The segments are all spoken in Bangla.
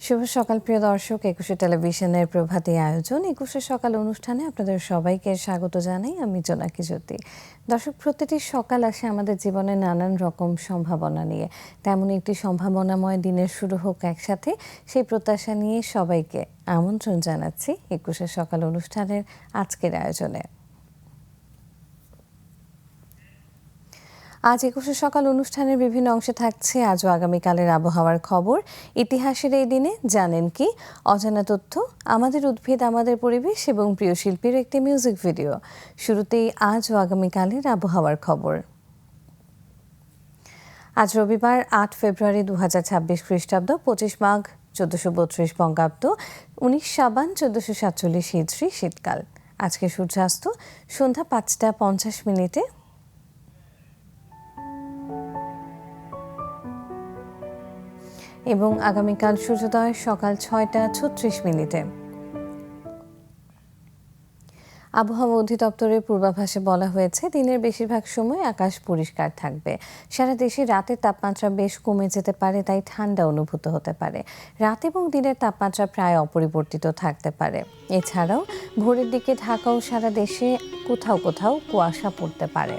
শুভ সকাল প্রিয় দর্শক, একুশে টেলিভিশনের প্রভাতী আয়োজন একুশে সকাল অনুষ্ঠানে আপনাদের সবাইকে স্বাগত জানাই। আমি জোনাকি জ্যোতি। দর্শক, প্রতিটি সকাল আসে আমাদের জীবনে নানান রকম সম্ভাবনা নিয়ে। তেমন একটি সম্ভাবনাময় দিনের শুরু হোক একসাথে, সেই প্রত্যাশা নিয়ে সবাইকে আমন্ত্রণ জানাচ্ছি একুশে সকাল অনুষ্ঠানের আজকের আয়োজনে। আজ একুশে সকাল অনুষ্ঠানের বিভিন্ন অংশে থাকছে আজ ও আগামীকালের আবহাওয়ার খবর, ইতিহাসের এই দিনে জানেন কি, অজানা তথ্য, আমাদের উদ্ভিদ আমাদের পরিবেশ এবং প্রিয় শিল্পীর একটি মিউজিক ভিডিও। শুরুতেই আজ ও আগামীকালের আবহাওয়ার খবর। আজ রবিবার ৮ ফেব্রুয়ারি ২০২৬ খ্রিস্টাব্দ, ২৫ মাঘ ১৪৩২ বঙ্গাব্দ, ১৯ সাবান ১৪৪৭ হিজরি, শীতকাল। আজকে সূর্যাস্ত সন্ধ্যা ৫টা ৫০ এবং আগামীকাল সূর্যোদয় সকাল ৬টা ৩৬। আবহাওয়া অধিদপ্তরের পূর্বাভাসে বলা হয়েছে, দিনের বেশিরভাগ সময় আকাশ পরিষ্কার থাকবে। সারা দেশে রাতের তাপমাত্রা বেশ কমে যেতে পারে, তাই ঠান্ডা অনুভূত হতে পারে। রাত এবং দিনের তাপমাত্রা প্রায় অপরিবর্তিত থাকতে পারে। এছাড়াও ভোরের দিকে ঢাকা ও সারা দেশে কোথাও কোথাও কুয়াশা পড়তে পারে।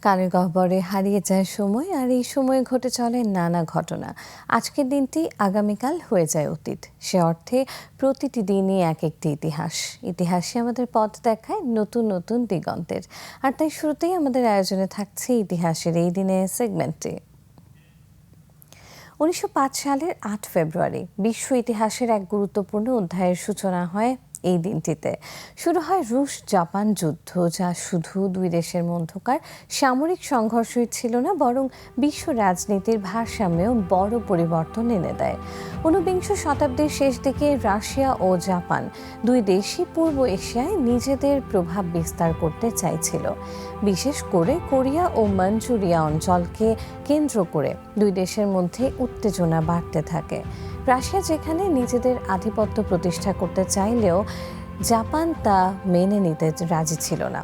কালের গহ্বরে হারিয়ে যায় সময়, আর এই সময়ে ঘটে চলে নানা ঘটনা। আজকের দিনটি আগামীকাল হয়ে যায় অতীত। সে অর্থে প্রতিটি দিনই এক একটি ইতিহাসে আমাদের পথ দেখায় নতুন নতুন দিগন্তের। আর তাই শুরুতেই আমাদের আয়োজনে থাকছে ইতিহাসের এই দিনে সেগমেন্টটি। ১৯০৫ সালের ৮ ফেব্রুয়ারি বিশ্ব ইতিহাসের এক গুরুত্বপূর্ণ অধ্যায়ের সূচনা হয়। এই দিনটিতে শুরু হয় রুশ জাপান যুদ্ধ, যা শুধু দুই দেশের মধ্যকার সামরিক সংঘর্ষই ছিল না, বরং বিশ্ব রাজনীতির ভারসাম্যেও বড় পরিবর্তন এনে দেয়। ঊনবিংশ শতাব্দীর শেষ দিকে রাশিয়া ও জাপান দুই দেশই পূর্ব এশিয়ায় নিজেদের প্রভাব বিস্তার করতে চাইছিল। বিশেষ করে কোরিয়া ও মাঞ্চুরিয়া অঞ্চলকে কেন্দ্র করে দুই দেশের মধ্যে উত্তেজনা বাড়তে থাকে। রাশিয়া যেখানে নিজেদের আধিপত্য প্রতিষ্ঠা করতে চাইলেও জাপান তা মেনে নিতে রাজি ছিল না।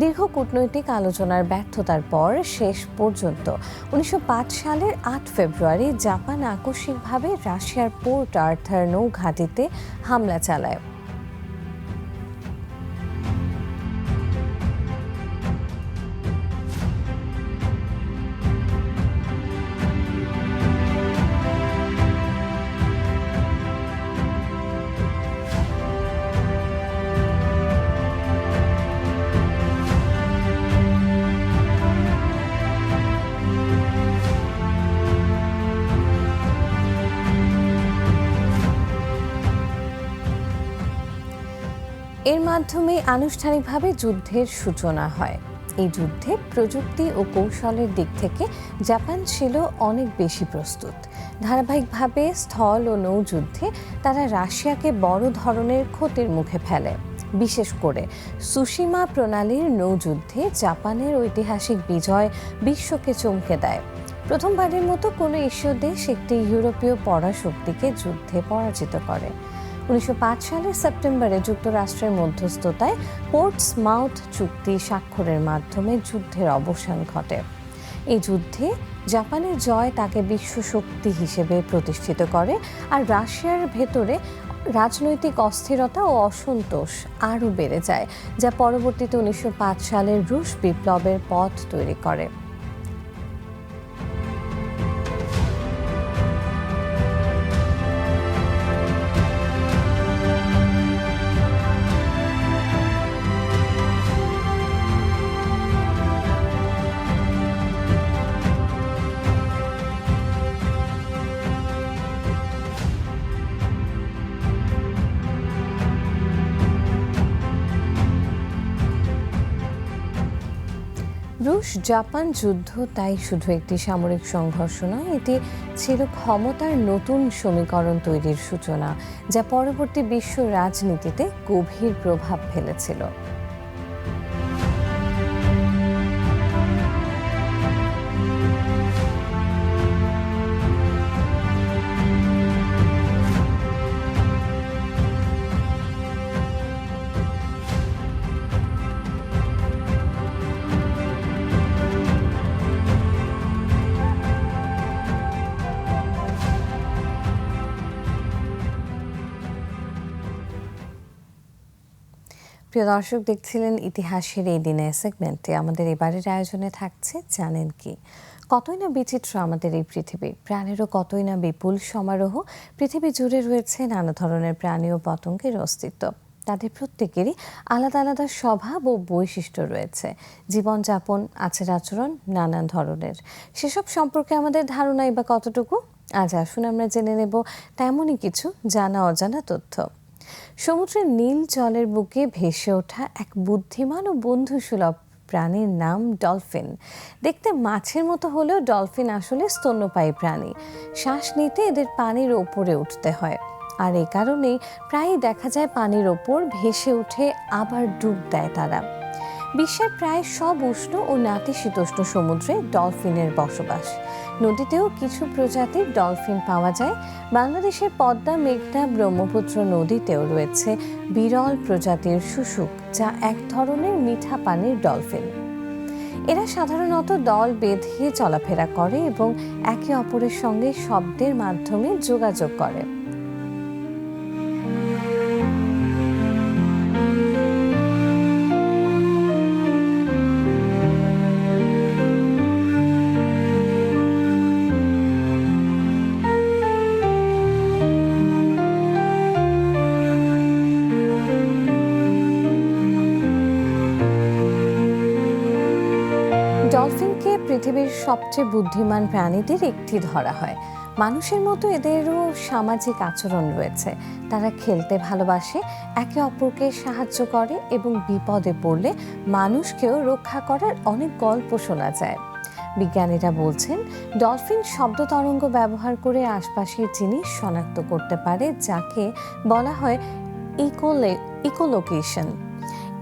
দীর্ঘ কূটনৈতিক আলোচনার ব্যর্থতার পর শেষ পর্যন্ত ১৯০৫ সালের ৮ ফেব্রুয়ারি জাপান আকস্মিকভাবে রাশিয়ার পোর্ট আর্থার নৌঘাঁটিতে হামলা চালায়। এর মাধ্যমে আনুষ্ঠানিকভাবে যুদ্ধের সূচনা হয়। এই যুদ্ধে প্রযুক্তি ও কৌশলের দিক থেকে জাপান ছিল অনেক বেশি প্রস্তুত। ধারাবাহিকভাবে স্থল ও নৌযুদ্ধে তারা রাশিয়াকে বড় ধরনের ক্ষতির মুখে ফেলে। বিশেষ করে সুশিমা প্রণালীর নৌযুদ্ধে জাপানের ঐতিহাসিক বিজয় বিশ্বকে চমকে দেয়। প্রথমবারের মতো কোনো এশীয় দেশ একটি ইউরোপীয় পরাশক্তিকে যুদ্ধে পরাজিত করে। ১৯০৫ সালের সেপ্টেম্বরে যুক্তরাষ্ট্রের মধ্যস্থতায় পোর্টসমাউথ চুক্তি স্বাক্ষরের মাধ্যমে যুদ্ধের অবসান ঘটে। এই যুদ্ধে জাপানের জয় তাকে বিশ্বশক্তি হিসেবে প্রতিষ্ঠিত করে, আর রাশিয়ার ভেতরে রাজনৈতিক অস্থিরতা ও অসন্তোষ আরও বেড়ে যায়, যা পরবর্তীতে ১৯০৫ সালের রুশ বিপ্লবের পথ তৈরি করে। রুশ জাপান যুদ্ধ তাই শুধু একটি সামরিক সংঘর্ষ নয়, এটি ছিল ক্ষমতার নতুন সমীকরণ তৈরির সূচনা, যা পরবর্তী বিশ্ব রাজনীতিতে গভীর প্রভাব ফেলেছিল। প্রিয় দর্শক, দেখছিলেন ইতিহাসের এই দিনের সেগমেন্টে। আমাদের এবারের আয়োজনে থাকছে জানেন কি। কতই না বিচিত্র আমাদের এই পৃথিবী, প্রাণেরও কতই না বিপুল সমারোহ। পৃথিবী জুড়ে রয়েছে নানা ধরনের প্রাণী ও পতঙ্গের অস্তিত্ব। তাদের প্রত্যেকেরই আলাদা আলাদা স্বভাব ও বৈশিষ্ট্য রয়েছে, জীবনযাপন, আচার আচরণ নানান ধরনের। সেসব সম্পর্কে আমাদের ধারণাই বা কতটুকু? আজ আসুন আমরা জেনে নেব তেমনই কিছু জানা অজানা তথ্য। সমুদ্রের নীল জলের বুকে ভেসে ওঠা এক বুদ্ধিমান ও বন্ধুসুলভ প্রাণীর নাম ডলফিন। দেখতে মাছের মতো হলেও ডলফিন আসলে স্তন্যপায়ী প্রাণী। শ্বাস নিতে এদের পানির ওপরে উঠতে হয়, আর এ কারণেই প্রায়ই দেখা যায় পানির ওপর ভেসে উঠে আবার ডুব দেয় তারা। বিশ্বের প্রায় সব উষ্ণ ও নাতিশীতোষ্ণ সমুদ্রে ডলফিনের বসবাস। নদীতেও কিছু প্রজাতির ডলফিন পাওয়া যায়। বাংলাদেশের পদ্মা, মেঘনা, ব্রহ্মপুত্র নদীতেও রয়েছে বিরল প্রজাতির শুশুক, যা এক ধরনের মিঠা পানির ডলফিন। এরা সাধারণত দল বেঁধে চলাফেরা করে এবং একে অপরের সঙ্গে শব্দের মাধ্যমে যোগাযোগ করে। ডলফিনকে পৃথিবীর সবচেয়ে বুদ্ধিমান প্রাণীদের একটি ধরা হয়। মানুষের মতো এদেরও সামাজিক আচরণ রয়েছে। তারা খেলতে ভালোবাসে, একে অপরকে সাহায্য করে এবং বিপদে পড়লে মানুষকেও রক্ষা করার অনেক গল্প শোনা যায়। বিজ্ঞানীরা বলছেন, ডলফিন শব্দ তরঙ্গ ব্যবহার করে আশপাশের জিনিস শনাক্ত করতে পারে, যাকে বলা হয় ইকোলোকেশন।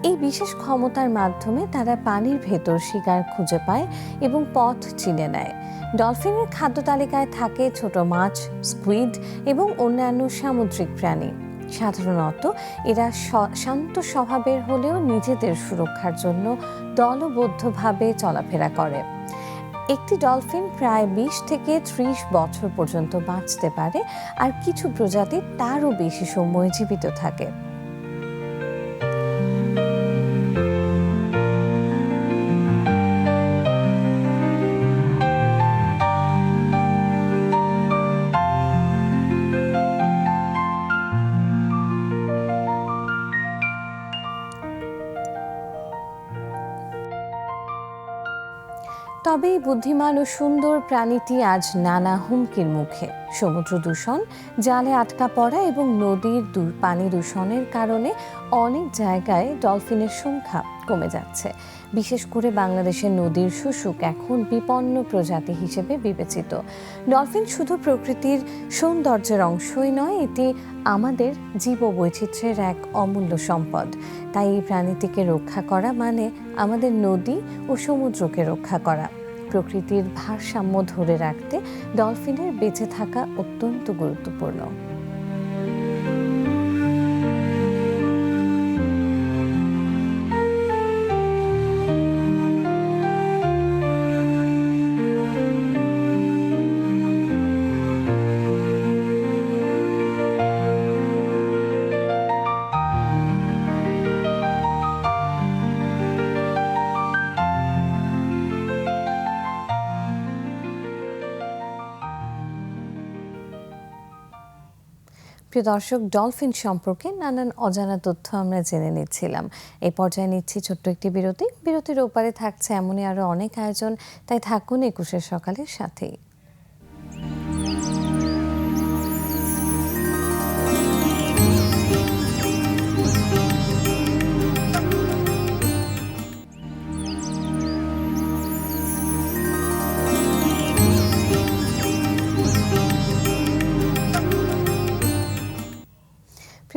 এই বিশেষ ক্ষমতার মাধ্যমে তারা পানির ভেতর শিকার খুঁজে পায় এবং পথ চিনে নেয়। ডলফিনের খাদ্য তালিকায় থাকে ছোট মাছ, স্কুইড এবং অন্যান্য সামুদ্রিক প্রাণী। সাধারণত এরা শান্ত স্বভাবের হলেও নিজেদের সুরক্ষার জন্য দলবদ্ধভাবে চলাফেরা করে। একটি ডলফিন প্রায় 20 থেকে 30 বছর পর্যন্ত বাঁচতে পারে, আর কিছু প্রজাতি তারও বেশি সময় জীবিত থাকে। তবে এই বুদ্ধিমান ও সুন্দর প্রাণীটি আজ নানা হুমকির মুখে। সমুদ্র দূষণ, জালে আটকা পড়া এবং নদীর পানি দূষণের কারণে অনেক জায়গায় ডলফিনের সংখ্যা কমে যাচ্ছে। বিশেষ করে বাংলাদেশের নদীর শুশুক এখন বিপন্ন প্রজাতি হিসেবে বিবেচিত। ডলফিন শুধু প্রকৃতির সৌন্দর্যের অংশই নয়, এটি আমাদের জীববৈচিত্র্যের এক অমূল্য সম্পদ। তাই এই প্রাণীটিকে রক্ষা করা মানে আমাদের নদী ও সমুদ্রকে রক্ষা করা। প্রকৃতির ভারসাম্য ধরে রাখতে ডলফিনের বেঁচে থাকা অত্যন্ত গুরুত্বপূর্ণ। প্রিয় দর্শক, ডলফিন সম্পর্কে নানান অজানা তথ্য আমরা জেনে নিচ্ছিলাম। এই পর্যায়ে নিচ্ছি ছোট্ট একটি বিরতি। বিরতির ওপারে থাকছে এমনই আরও অনেক আয়োজন, তাই থাকুন 21 সকালের সাথেই।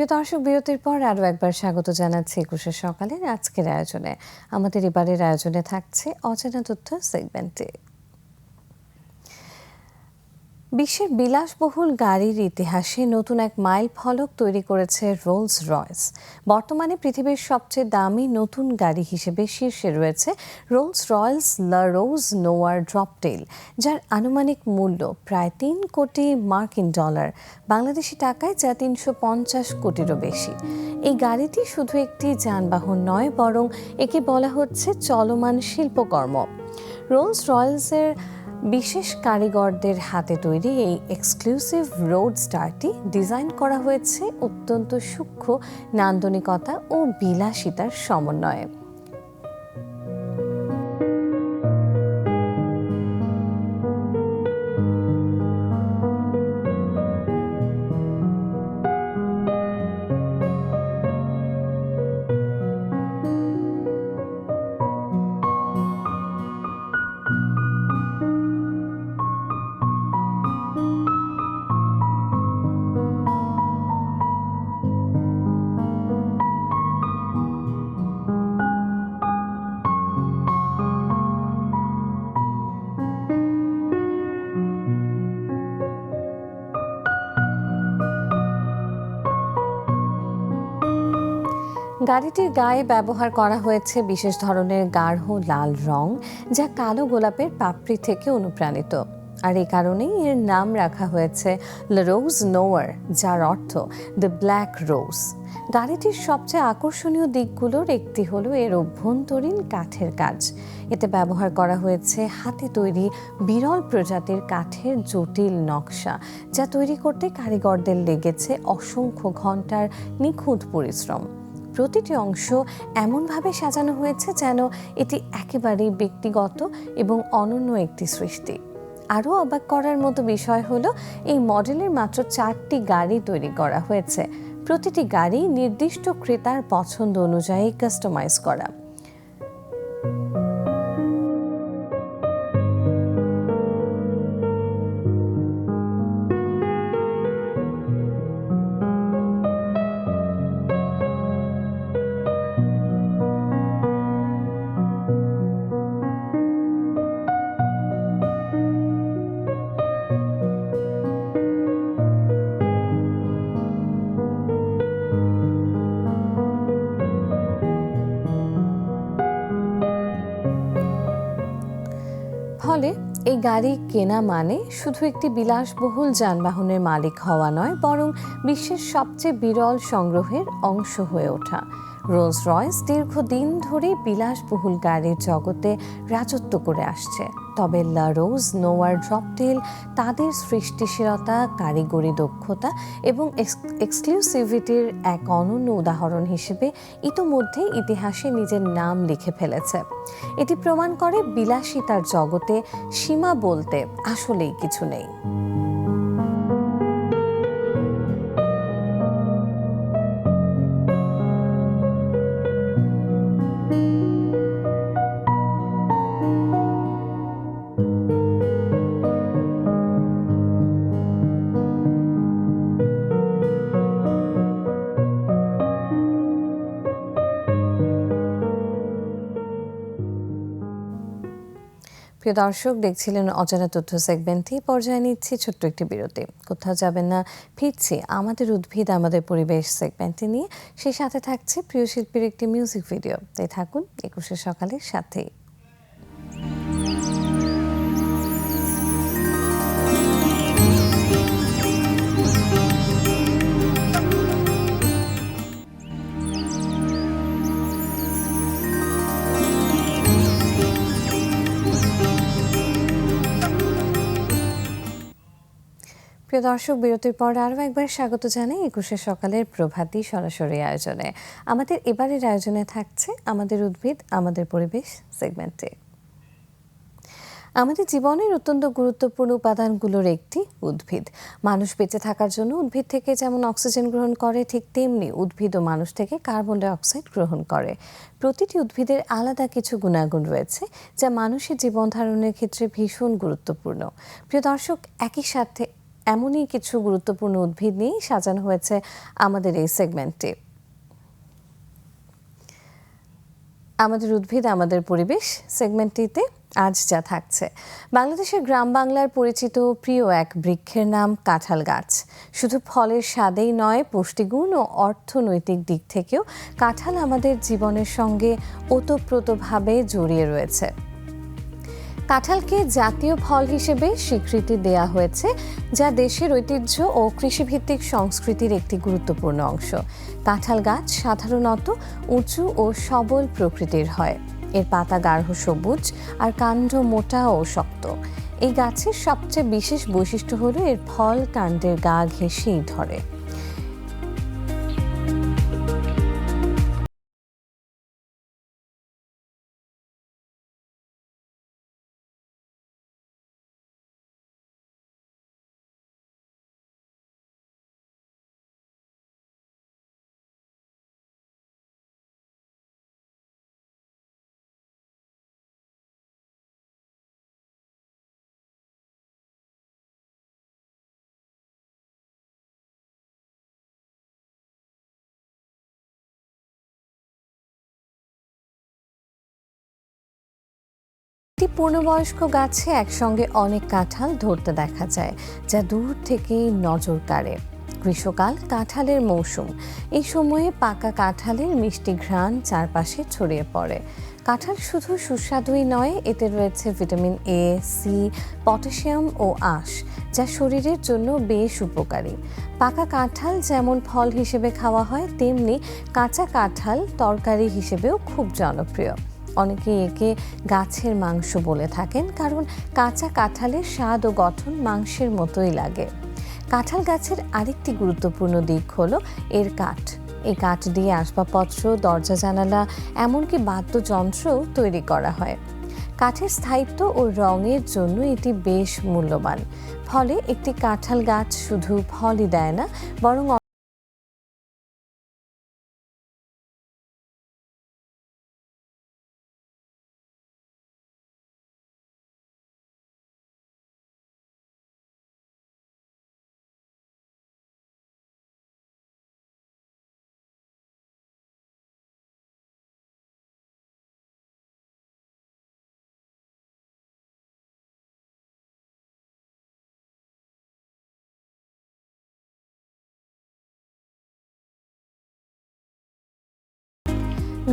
প্রিয় দর্শক, বিরতির পর আরও একবার স্বাগত জানাচ্ছি একুশের সকালের আজকের আয়োজনে। আমাদের এবারের আয়োজনে থাকছে অচেনা তথ্য সেগমেন্টে। বিশ্বের বিলাসবহুল গাড়ির ইতিহাসে নতুন এক মাইল ফলক তৈরি করেছে রোলস রয়েস। বর্তমানে পৃথিবীর সবচেয়ে দামি নতুন গাড়ি হিসেবে শীর্ষে রয়েছে রোলস রয়েস লা রোজ নোয়ার ড্রপটেল, যার আনুমানিক মূল্য প্রায় 3 কোটি মার্কিন ডলার, বাংলাদেশি টাকায় যা 350 কোটিরও বেশি। এই গাড়িটি শুধু একটি যানবাহন নয়, বরং একে বলা হচ্ছে চলমান শিল্পকর্ম। রোলস রয়েসের বিশেষ কারিগরদের হাতে তৈরি এই এক্সক্লুসিভ রোডস্টারটি ডিজাইন করা হয়েছে অত্যন্ত সূক্ষ্ম নান্দনিকতা ও বিলাসিতার সমন্বয়ে। গাড়িটির গায়ে ব্যবহার করা হয়েছে বিশেষ ধরনের গাঢ় লাল রং, যা কালো গোলাপের পাপড়ি থেকে অনুপ্রাণিত। আর এই কারণেই এর নাম রাখা হয়েছে লা রোজ নোয়ার, যার অর্থ দ্য ব্ল্যাক রোজ। গাড়িটির সবচেয়ে আকর্ষণীয় দিকগুলোর একটি হলো এর অভ্যন্তরীণ কাঠের কাজ। এতে ব্যবহার করা হয়েছে হাতে তৈরি বিরল প্রজাতির কাঠের জটিল নকশা, যা তৈরি করতে কারিগরদের লেগেছে অসংখ্য ঘন্টার নিখুঁত পরিশ্রম। প্রতিটি অংশ এমনভাবে সাজানো হয়েছে যেন এটি একেবারেই ব্যক্তিগত এবং অনন্য একটি সৃষ্টি। আরও অবাক করার মতো বিষয় হলো এই মডেলের মাত্র 4টি গাড়ি তৈরি করা হয়েছে, প্রতিটি গাড়ি নির্দিষ্ট ক্রেতার পছন্দ অনুযায়ী কাস্টমাইজ করা। ফলে এই গাড়ি কেনা মানে শুধু একটি বিলাসবহুল যানবাহনের মালিক হওয়া নয়, বরং বিশ্বের সবচেয়ে বিরল সংগ্রহের অংশ হয়ে ওঠা। রোলস রয়েস দীর্ঘদিন ধরে বিলাসবহুল গাড়ির জগতে রাজত্ব করে আসছে, তবে লা রোজ নোয়ার ড্রপটেল তাদের সৃষ্টিশীলতা, কারিগরি দক্ষতা এবং এক্সক্লুসিভিটির এক অনন্য উদাহরণ হিসেবে ইতোমধ্যে ইতিহাসে নিজের নাম লিখে ফেলেছে। এটি প্রমাণ করে বিলাসিতার জগতে সীমা বলতে আসলেই কিছু নেই। প্রিয় দর্শক, দেখছিলেন অজানা তথ্য সেগমেন্টটি। পর্যায়ে নিচ্ছি ছোট্ট একটি বিরতি। কোথাও যাবেন না, ফিরছি আমাদের উদ্ভিদ আমাদের পরিবেশ সেগমেন্টটি নিয়ে। সেই সাথে থাকছে প্রিয় শিল্পীর একটি মিউজিক ভিডিও। তাই থাকুন একুশের সকালের সাথেই। প্রিয় দর্শক, বিরতির পর আরও একবার স্বাগত জানাই একুশের সকালের প্রভাতী সরাসরি আয়োজনে। আমাদের এবারের আয়োজনে থাকছে আমাদের উদ্ভিদ আমাদের পরিবেশ সেগমেন্টে। আমাদের জীবনের অত্যন্ত গুরুত্বপূর্ণ উপাদানগুলোর একটি উদ্ভিদ। মানুষ বেঁচে থাকার জন্য উদ্ভিদ থেকে যেমন অক্সিজেন গ্রহণ করে, ঠিক তেমনি উদ্ভিদও মানুষ থেকে কার্বন ডাই অক্সাইড গ্রহণ করে। প্রতিটি উদ্ভিদের আলাদা কিছু গুণাগুণ রয়েছে, যা মানুষের জীবন ধারণের ক্ষেত্রে ভীষণ গুরুত্বপূর্ণ। প্রিয় দর্শক, এমনই কিছু গুরুত্বপূর্ণ উদ্ভিদ নিয়েই সাজানো হয়েছে আমাদের এই সেগমেন্টটি। আমাদের উদ্ভিদ আমাদের পরিবেশ সেগমেন্টটিতে আজ যা থাকছে, বাংলাদেশের গ্রাম বাংলার পরিচিত প্রিয় এক বৃক্ষের নাম কাঁঠাল গাছ। শুধু ফলের স্বাদেই নয়, পুষ্টিগুণ ও অর্থনৈতিক দিক থেকেও কাঁঠাল আমাদের জীবনের সঙ্গে ওতপ্রোতভাবে জড়িয়ে রয়েছে। কাঁঠালকে জাতীয় ফল হিসেবে স্বীকৃতি দেয়া হয়েছে, যা দেশের ঐতিহ্য ও কৃষিভিত্তিক সংস্কৃতির একটি গুরুত্বপূর্ণ অংশ। কাঁঠাল গাছ সাধারণত উঁচু ও সবল প্রকৃতির হয়। এর পাতা গাঢ় সবুজ আর কাণ্ড মোটা ও শক্ত। এই গাছের সবচেয়ে বিশেষ বৈশিষ্ট্য হলো এর ফল কাণ্ডের গা ঘেঁষেই ধরে। একটি পূর্ণবয়স্ক গাছে একসঙ্গে অনেক কাঁঠাল ধরতে দেখা যায়, যা দূর থেকেই নজর কাড়ে। গ্রীষ্মকাল কাঁঠালের মৌসুম। এই সময়ে পাকা কাঁঠালের মিষ্টি ঘ্রাণ চারপাশে ছড়িয়ে পড়ে। কাঁঠাল শুধু সুস্বাদুই নয়, এতে রয়েছে ভিটামিন এ, সি, পটাশিয়াম ও আঁশ, যা শরীরের জন্য বেশ উপকারী। পাকা কাঁঠাল যেমন ফল হিসেবে খাওয়া হয়, তেমনি কাঁচা কাঁঠাল তরকারি হিসেবেও খুব জনপ্রিয়। অনেকে একে গাছের মাংস বলে থাকেন, কারণ কাঁচা কাঁঠালের স্বাদ ও গঠন মাংসের মতোই লাগে। কাঁঠাল গাছের আরেকটি গুরুত্বপূর্ণ দিক হলো এর কাঠ। এই কাঠ দিয়ে আসবাবপত্র, দরজা জানালা, এমনকি বাদ্যযন্ত্রও তৈরি করা হয়। কাঠের স্থায়িত্ব ও রঙের জন্য এটি বেশ মূল্যবান। ফলে একটি কাঁঠাল গাছ শুধু ফলই দেয় না, বরং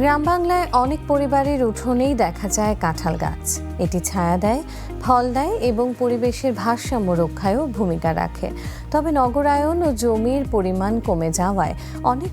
গ্রাম বাংলায় অনেক পরিবারের উঠোনেই দেখা যায় কাঁঠাল গাছ। এটি ছায়া দেয়, ফল দেয় এবং পরিবেশের ভারসাম্য রক্ষায়ও ভূমিকা রাখে। তবে নগরায়ন ও জমির পরিমাণ কমে যাওয়ায় অনেক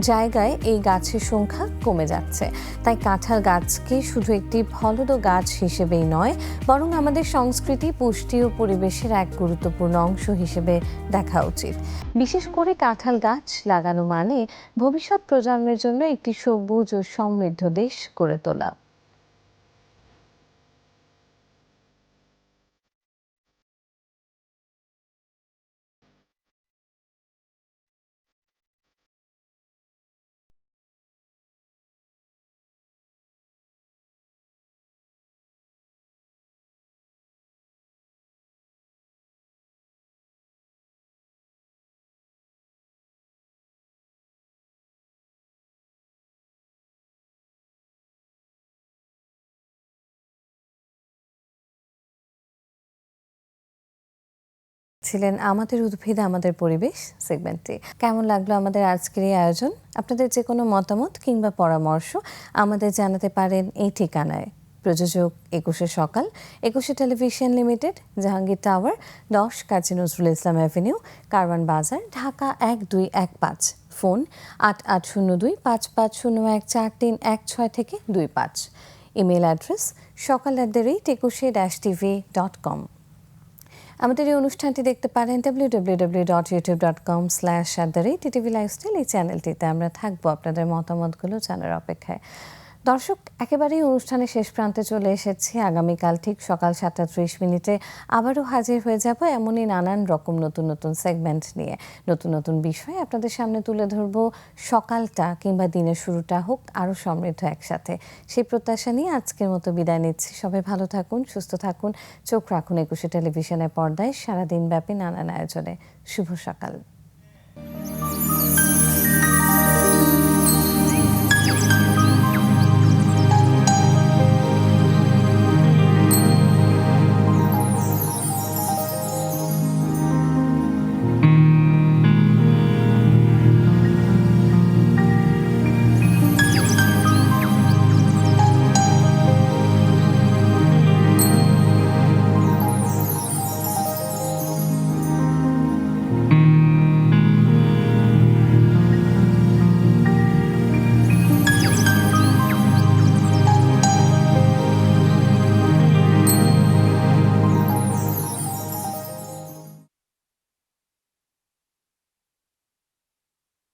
জায়গায় এই গাছের সংখ্যা কমে যাচ্ছে। তাই কাঁঠাল গাছকে শুধু একটি ফলদ গাছ হিসেবেই নয়, বরং আমাদের সংস্কৃতি, পুষ্টি ও পরিবেশের এক গুরুত্বপূর্ণ অংশ হিসেবে দেখা উচিত। বিশেষ করে কাঁঠাল গাছ লাগানো মানে ভবিষ্যৎ প্রজন্মের জন্য একটি সবুজ ও সমৃদ্ধ দেশ গড়ে তোলা। ছিলেন আমাদের উদ্ভিদ আমাদের পরিবেশ সেগমেন্টে। কেমন লাগলো আমাদের আজকের এই আয়োজন? আপনাদের যে কোনো মতামত কিংবা পরামর্শ আমাদের জানাতে পারেন এই ঠিকানায়। প্রযোজক 21শে সকাল, 21শে television limited, Jahangir tower, 10 Kazi Nazrul Islam avenue, Karwan Bazar, Dhaka 1215। Phone 880255014316 থেকে 25। ইমেল অ্যাড্রেস সকাল@21শে-tv.com। আমাদের এই অনুষ্ঠানটি দেখতে পারেন www.youtube.com/@ttv lifestyle। এই চ্যানেলটিতে আমরা থাকবো আপনাদের মতামতগুলো জানার অপেক্ষায়। দর্শক, একেবারেই অনুষ্ঠানের শেষ প্রান্তে চলে এসেছি। আগামীকাল ঠিক সকাল ৭:৩০ আবারও হাজির হয়ে যাব এমনই নানান রকম নতুন নতুন সেগমেন্ট নিয়ে, নতুন নতুন বিষয় আপনাদের সামনে তুলে ধরব। সকালটা কিংবা দিনের শুরুটা হোক আরও সমৃদ্ধ একসাথে, সেই প্রত্যাশা নিয়ে আজকের মতো বিদায় নিচ্ছি। সবাই ভালো থাকুন, সুস্থ থাকুন, চোখ রাখুন একুশে টেলিভিশনের পর্দায় সারাদিন ব্যাপী নানান আয়োজনে। শুভ সকাল।